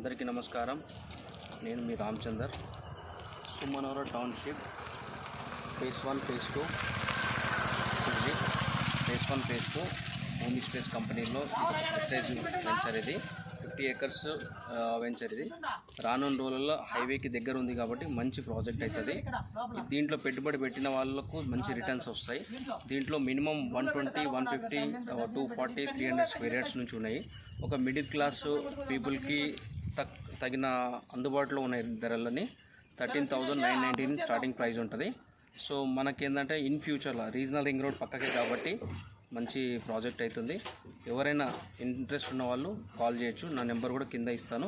అందరికీ నమస్కారం. నేను మీ Ramachandar. Sumanavaram township phase 1 phase 2 phase 1 phase 2 Bhoomi space కంపెనీలో ప్రెస్టేజ్ వెంచర్. ఇది 50 acres వెంచర్. ఇది రానున్న రోజుల్లో హైవేకి దగ్గర ఉంది కాబట్టి మంచి ప్రాజెక్ట్ అవుతుంది. దీంట్లో పెట్టుబడి పెట్టిన వాళ్ళకు మంచి రిటర్న్స్ వస్తాయి. దీంట్లో మినిమం 120, 150, 240, 300 స్క్వేర్ యార్డ్స్ నుంచి ఉన్నాయి. ఒక మిడిల్ క్లాస్ పీపుల్కి తగిన అందుబాటులో ఉన్న ధరలని 13,919 స్టార్టింగ్ ప్రైస్ ఉంటుంది. సో మనకేంటంటే ఇన్ ఫ్యూచర్లో రీజనల్ రింగ్ రోడ్ పక్కకే కాబట్టి మంచి ప్రాజెక్ట్ అవుతుంది. ఎవరైనా ఇంట్రెస్ట్ ఉన్న వాళ్ళు కాల్ చేయొచ్చు. నా నెంబర్ కూడా కింద ఇస్తాను.